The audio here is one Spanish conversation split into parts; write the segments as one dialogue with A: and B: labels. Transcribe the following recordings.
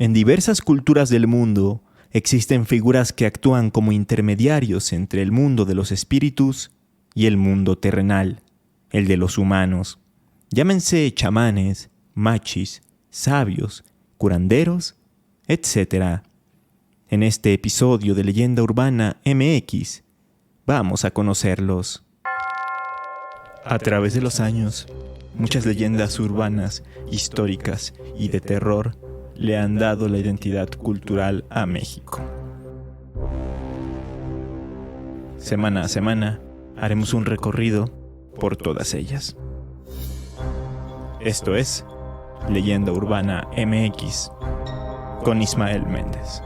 A: En diversas culturas del mundo existen figuras que actúan como intermediarios entre el mundo de los espíritus y el mundo terrenal, el de los humanos. Llámense chamanes, machis, sabios, curanderos, etc. En este episodio de Leyenda Urbana MX, vamos a conocerlos. A través de los años, muchas leyendas urbanas, históricas y de terror le han dado la identidad cultural a México. Semana a semana, haremos un recorrido por todas ellas. Esto es Leyenda Urbana MX con Ismael Méndez.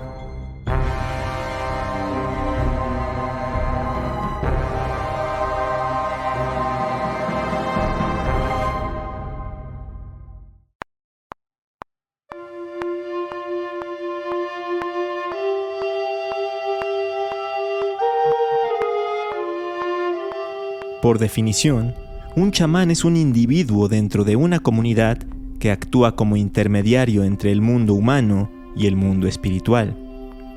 A: Por definición, un chamán es un individuo dentro de una comunidad que actúa como intermediario entre el mundo humano y el mundo espiritual.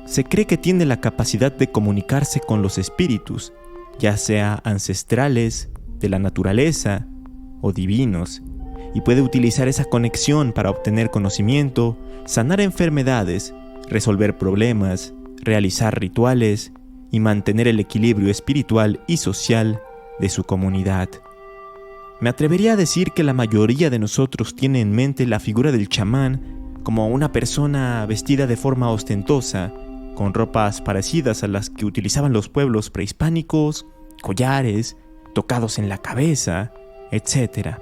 A: Se cree que tiene la capacidad de comunicarse con los espíritus, ya sea ancestrales, de la naturaleza o divinos, y puede utilizar esa conexión para obtener conocimiento, sanar enfermedades, resolver problemas, realizar rituales y mantener el equilibrio espiritual y social de su comunidad. Me atrevería a decir que la mayoría de nosotros tiene en mente la figura del chamán como una persona vestida de forma ostentosa, con ropas parecidas a las que utilizaban los pueblos prehispánicos, collares, tocados en la cabeza, etc.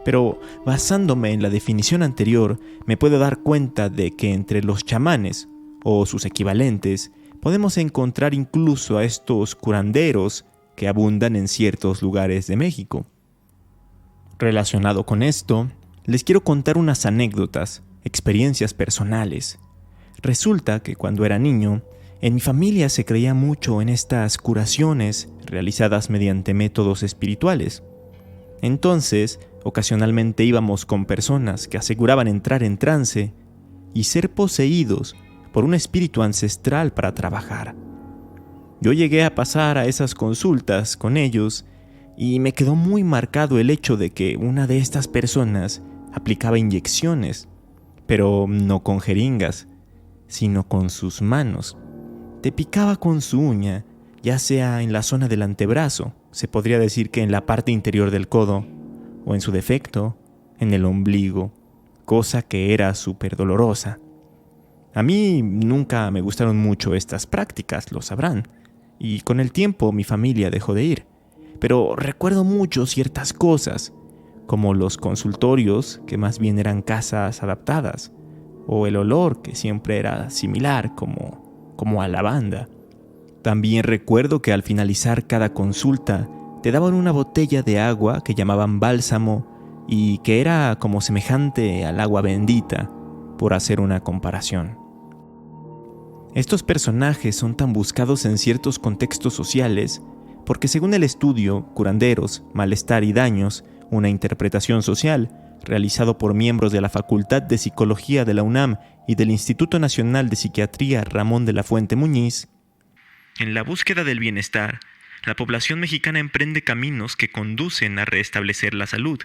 A: Pero basándome en la definición anterior, me puedo dar cuenta de que entre los chamanes, o sus equivalentes, podemos encontrar incluso a estos curanderos que abundan en ciertos lugares de México. Relacionado con esto, les quiero contar unas anécdotas, experiencias personales. Resulta que cuando era niño, en mi familia se creía mucho en estas curaciones realizadas mediante métodos espirituales. Entonces, ocasionalmente íbamos con personas que aseguraban entrar en trance y ser poseídos por un espíritu ancestral para trabajar. Yo llegué a pasar a esas consultas con ellos y me quedó muy marcado el hecho de que una de estas personas aplicaba inyecciones, pero no con jeringas, sino con sus manos. Te picaba con su uña, ya sea en la zona del antebrazo, se podría decir que en la parte interior del codo, o en su defecto, en el ombligo, cosa que era súper dolorosa. A mí nunca me gustaron mucho estas prácticas, lo sabrán, y con el tiempo mi familia dejó de ir. Pero recuerdo mucho ciertas cosas, como los consultorios, que más bien eran casas adaptadas, o el olor, que siempre era similar, como a lavanda. También recuerdo que al finalizar cada consulta, te daban una botella de agua que llamaban bálsamo y que era como semejante al agua bendita, por hacer una comparación. Estos personajes son tan buscados en ciertos contextos sociales porque, según el estudio Curanderos, Malestar y Daños, una interpretación social, realizado por miembros de la Facultad de Psicología de la UNAM y del Instituto Nacional de Psiquiatría Ramón de la Fuente Muñiz, en la búsqueda del bienestar, la población mexicana emprende caminos que conducen a restablecer la salud,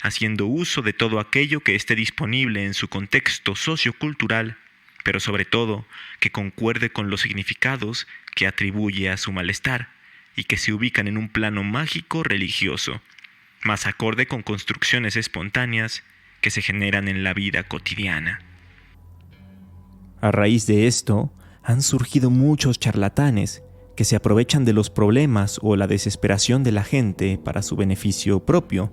A: haciendo uso de todo aquello que esté disponible en su contexto sociocultural, pero sobre todo que concuerde con los significados que atribuye a su malestar y que se ubican en un plano mágico religioso, más acorde con construcciones espontáneas que se generan en la vida cotidiana. A raíz de esto, han surgido muchos charlatanes que se aprovechan de los problemas o la desesperación de la gente para su beneficio propio,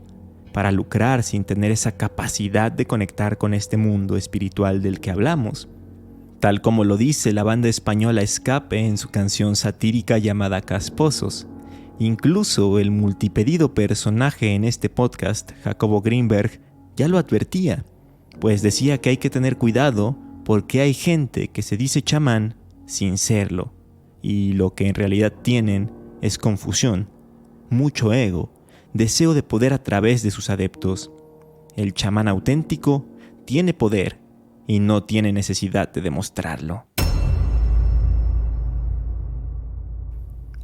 A: para lucrar sin tener esa capacidad de conectar con este mundo espiritual del que hablamos. Tal como lo dice la banda española Escape en su canción satírica llamada Casposos. Incluso el multipedido personaje en este podcast, Jacobo Greenberg, ya lo advertía, pues decía que hay que tener cuidado porque hay gente que se dice chamán sin serlo, y lo que en realidad tienen es confusión, mucho ego, deseo de poder a través de sus adeptos. El chamán auténtico tiene poder, y no tiene necesidad de demostrarlo.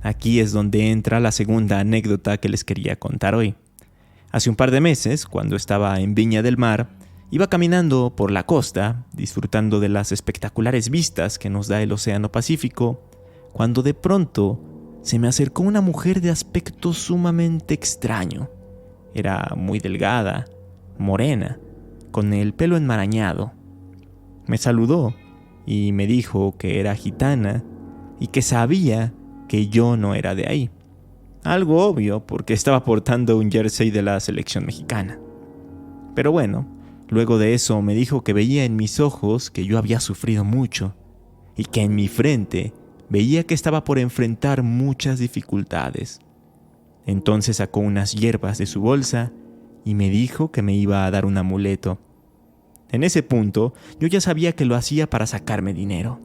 A: Aquí es donde entra la segunda anécdota que les quería contar hoy. Hace un par de meses, cuando estaba en Viña del Mar, iba caminando por la costa, disfrutando de las espectaculares vistas que nos da el Océano Pacífico, cuando de pronto se me acercó una mujer de aspecto sumamente extraño. Era muy delgada, morena, con el pelo enmarañado. Me saludó y me dijo que era gitana y que sabía que yo no era de ahí. Algo obvio porque estaba portando un jersey de la selección mexicana. Pero bueno, luego de eso me dijo que veía en mis ojos que yo había sufrido mucho y que en mi frente veía que estaba por enfrentar muchas dificultades. Entonces sacó unas hierbas de su bolsa y me dijo que me iba a dar un amuleto. En ese punto, yo ya sabía que lo hacía para sacarme dinero.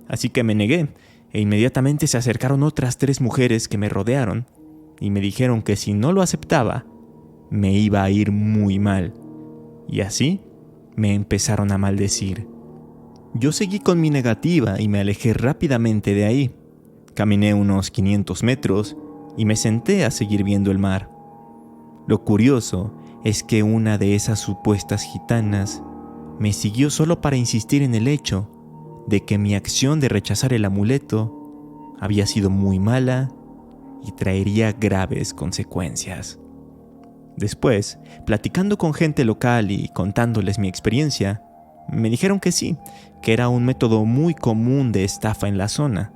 A: Así que me negué, e inmediatamente se acercaron otras 3 mujeres que me rodearon y me dijeron que si no lo aceptaba, me iba a ir muy mal. Y así me empezaron a maldecir. Yo seguí con mi negativa y me alejé rápidamente de ahí. Caminé unos 500 metros y me senté a seguir viendo el mar. Lo curioso es que una de esas supuestas gitanas me siguió solo para insistir en el hecho de que mi acción de rechazar el amuleto había sido muy mala y traería graves consecuencias. Después, platicando con gente local y contándoles mi experiencia, me dijeron que sí, que era un método muy común de estafa en la zona,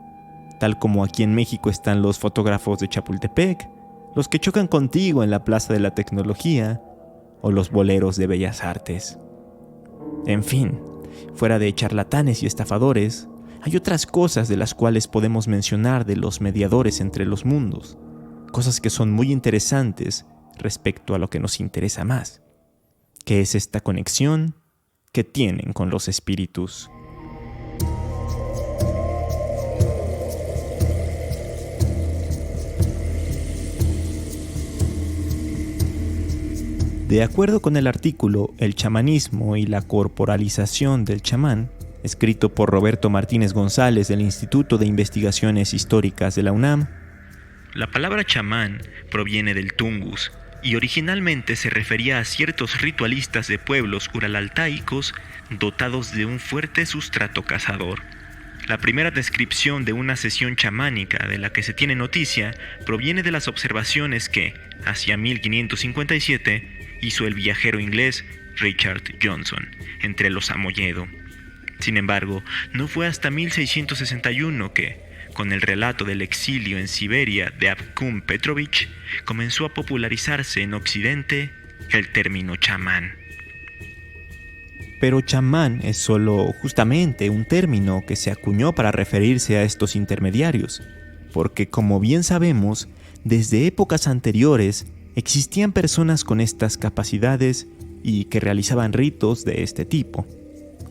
A: tal como aquí en México están los fotógrafos de Chapultepec, los que chocan contigo en la Plaza de la Tecnología o los boleros de Bellas Artes. En fin, fuera de charlatanes y estafadores, hay otras cosas de las cuales podemos mencionar de los mediadores entre los mundos, cosas que son muy interesantes respecto a lo que nos interesa más, que es esta conexión que tienen con los espíritus. De acuerdo con el artículo El chamanismo y la corporalización del chamán, escrito por Roberto Martínez González del Instituto de Investigaciones Históricas de la UNAM, la palabra chamán proviene del tungus y originalmente se refería a ciertos ritualistas de pueblos uralaltaicos dotados de un fuerte sustrato cazador. La primera descripción de una sesión chamánica de la que se tiene noticia proviene de las observaciones que, hacia 1557, hizo el viajero inglés Richard Johnson entre los Samoyedo. Sin embargo, no fue hasta 1661 que, con el relato del exilio en Siberia de Avkum Petrovich, comenzó a popularizarse en Occidente el término chamán. Pero chamán es solo justamente un término que se acuñó para referirse a estos intermediarios, porque como bien sabemos, desde épocas anteriores existían personas con estas capacidades y que realizaban ritos de este tipo.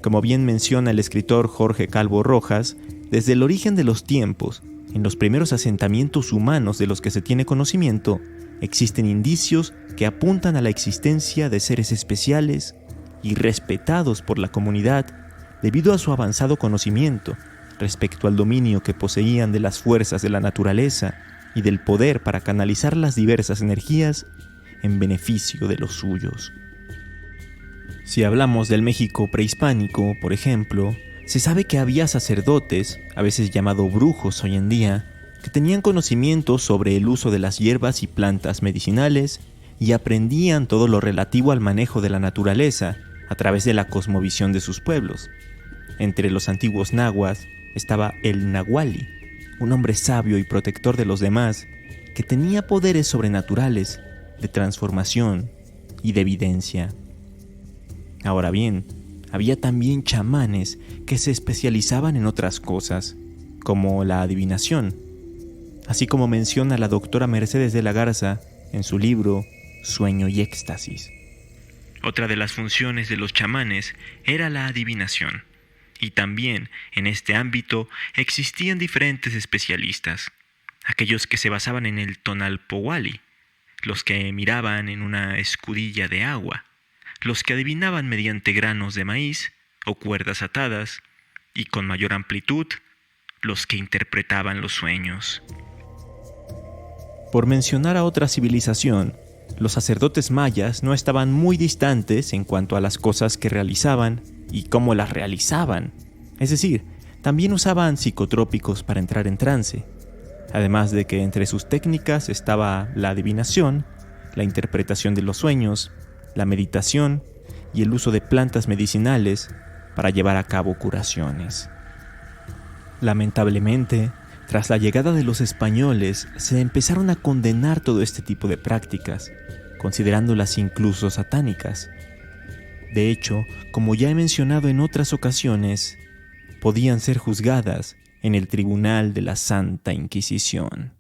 A: Como bien menciona el escritor Jorge Calvo Rojas, desde el origen de los tiempos, en los primeros asentamientos humanos de los que se tiene conocimiento, existen indicios que apuntan a la existencia de seres especiales y respetados por la comunidad debido a su avanzado conocimiento respecto al dominio que poseían de las fuerzas de la naturaleza y del poder para canalizar las diversas energías en beneficio de los suyos. Si hablamos del México prehispánico, por ejemplo, se sabe que había sacerdotes, a veces llamados brujos hoy en día, que tenían conocimientos sobre el uso de las hierbas y plantas medicinales y aprendían todo lo relativo al manejo de la naturaleza a través de la cosmovisión de sus pueblos. Entre los antiguos nahuas estaba el nahuali, un hombre sabio y protector de los demás que tenía poderes sobrenaturales de transformación y de evidencia. Ahora bien, había también chamanes que se especializaban en otras cosas, como la adivinación, así como menciona la doctora Mercedes de la Garza en su libro Sueño y Éxtasis. Otra de las funciones de los chamanes era la adivinación, y también en este ámbito existían diferentes especialistas, aquellos que se basaban en el tonalpohualli, los que miraban en una escudilla de agua, los que adivinaban mediante granos de maíz o cuerdas atadas, y con mayor amplitud, los que interpretaban los sueños. Por mencionar a otra civilización, los sacerdotes mayas no estaban muy distantes en cuanto a las cosas que realizaban y cómo las realizaban. Es decir, también usaban psicotrópicos para entrar en trance, además de que entre sus técnicas estaba la adivinación, la interpretación de los sueños, la meditación y el uso de plantas medicinales para llevar a cabo curaciones. Lamentablemente, tras la llegada de los españoles, se empezaron a condenar todo este tipo de prácticas, considerándolas incluso satánicas. De hecho, como ya he mencionado en otras ocasiones, podían ser juzgadas en el Tribunal de la Santa Inquisición.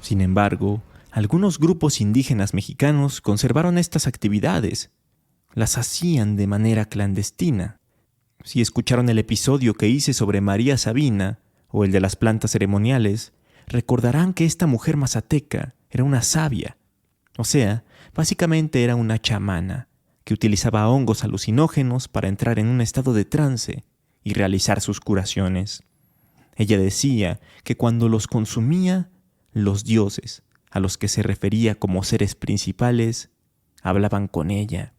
A: Sin embargo, algunos grupos indígenas mexicanos conservaron estas actividades. Las hacían de manera clandestina. Si escucharon el episodio que hice sobre María Sabina o el de las plantas ceremoniales, recordarán que esta mujer mazateca era una sabia. O sea, básicamente era una chamana que utilizaba hongos alucinógenos para entrar en un estado de trance y realizar sus curaciones. Ella decía que cuando los consumía, los dioses, a los que se refería como seres principales, hablaban con ella.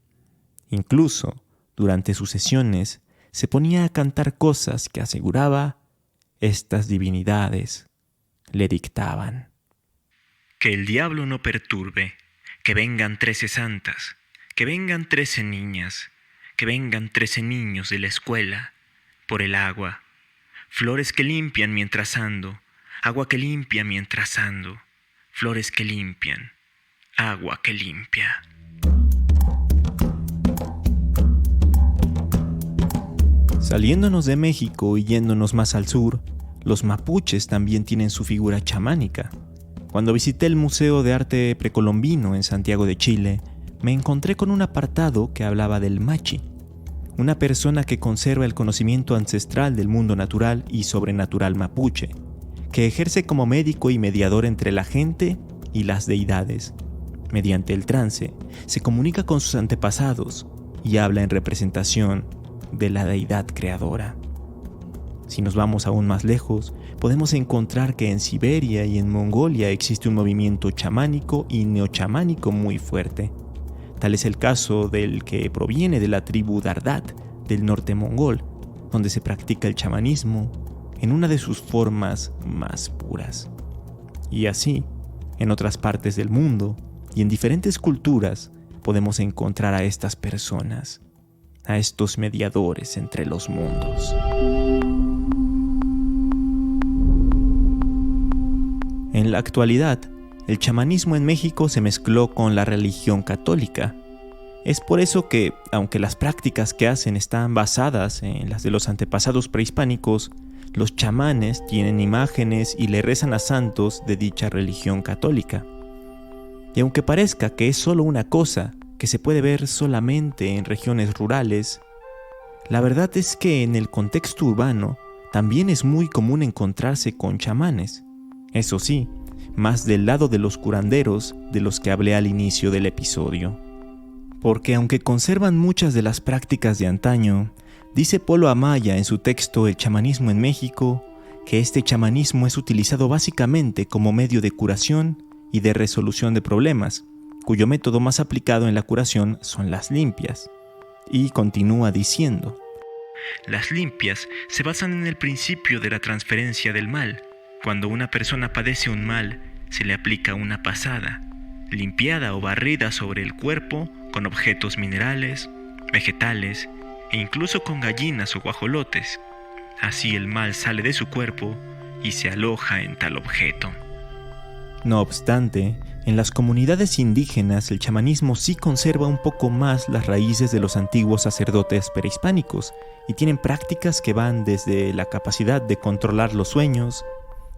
A: Incluso, durante sus sesiones, se ponía a cantar cosas que aseguraba estas divinidades le dictaban. Que el diablo no perturbe, que vengan 13 santas, que vengan 13 niñas, que vengan 13 niños de la escuela, por el agua, flores que limpian mientras ando, agua que limpia mientras ando, flores que limpian, agua que limpia. Saliéndonos de México y yéndonos más al sur, los mapuches también tienen su figura chamánica. Cuando visité el Museo de Arte Precolombino en Santiago de Chile, me encontré con un apartado que hablaba del machi, una persona que conserva el conocimiento ancestral del mundo natural y sobrenatural mapuche, que ejerce como médico y mediador entre la gente y las deidades. Mediante el trance, se comunica con sus antepasados y habla en representación de la deidad creadora. Si nos vamos aún más lejos, podemos encontrar que en Siberia y en Mongolia existe un movimiento chamánico y neochamánico muy fuerte. Tal es el caso del que proviene de la tribu Dardat del norte mongol, donde se practica el chamanismo en una de sus formas más puras. Y así, en otras partes del mundo y en diferentes culturas, podemos encontrar a estas personas, a estos mediadores entre los mundos. En la actualidad, el chamanismo en México se mezcló con la religión católica. Es por eso que, aunque las prácticas que hacen están basadas en las de los antepasados prehispánicos, los chamanes tienen imágenes y le rezan a santos de dicha religión católica. Y aunque parezca que es solo una cosa que se puede ver solamente en regiones rurales, la verdad es que en el contexto urbano también es muy común encontrarse con chamanes. Eso sí, más del lado de los curanderos de los que hablé al inicio del episodio. Porque aunque conservan muchas de las prácticas de antaño, dice Polo Amaya en su texto El chamanismo en México, que este chamanismo es utilizado básicamente como medio de curación y de resolución de problemas, cuyo método más aplicado en la curación son las limpias. Y continúa diciendo: las limpias se basan en el principio de la transferencia del mal. Cuando una persona padece un mal, se le aplica una pasada, limpiada o barrida sobre el cuerpo con objetos minerales, vegetales e incluso con gallinas o guajolotes. Así el mal sale de su cuerpo y se aloja en tal objeto. No obstante, en las comunidades indígenas el chamanismo sí conserva un poco más las raíces de los antiguos sacerdotes prehispánicos y tienen prácticas que van desde la capacidad de controlar los sueños,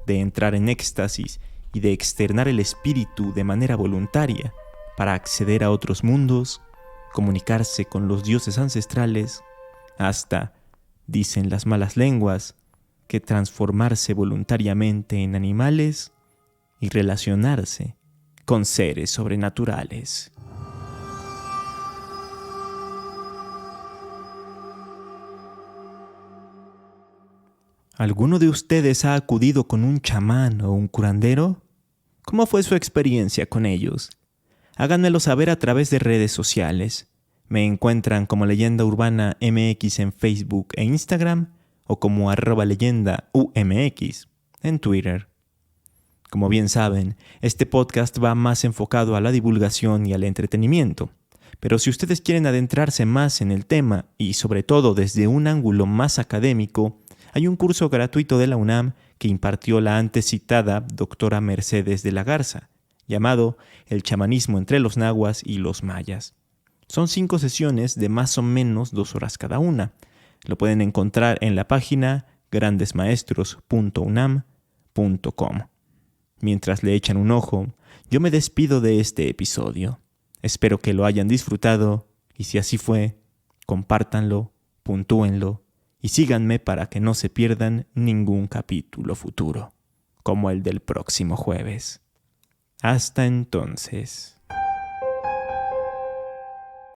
A: de entrar en éxtasis y de externar el espíritu de manera voluntaria para acceder a otros mundos, comunicarse con los dioses ancestrales, hasta, dicen las malas lenguas, que transformarse voluntariamente en animales y relacionarse con seres sobrenaturales. ¿Alguno de ustedes ha acudido con un chamán o un curandero? ¿Cómo fue su experiencia con ellos? Háganmelo saber a través de redes sociales. Me encuentran como Leyenda Urbana MX en Facebook e Instagram o como @leyendaumx en Twitter. Como bien saben, este podcast va más enfocado a la divulgación y al entretenimiento. Pero si ustedes quieren adentrarse más en el tema y sobre todo desde un ángulo más académico, hay un curso gratuito de la UNAM que impartió la antes citada doctora Mercedes de la Garza, llamado El chamanismo entre los nahuas y los mayas. Son 5 sesiones de más o menos 2 horas cada una. Lo pueden encontrar en la página grandesmaestros.unam.com. Mientras le echan un ojo, yo me despido de este episodio. Espero que lo hayan disfrutado y si así fue, compártanlo, puntúenlo y síganme para que no se pierdan ningún capítulo futuro, como el del próximo jueves. Hasta entonces.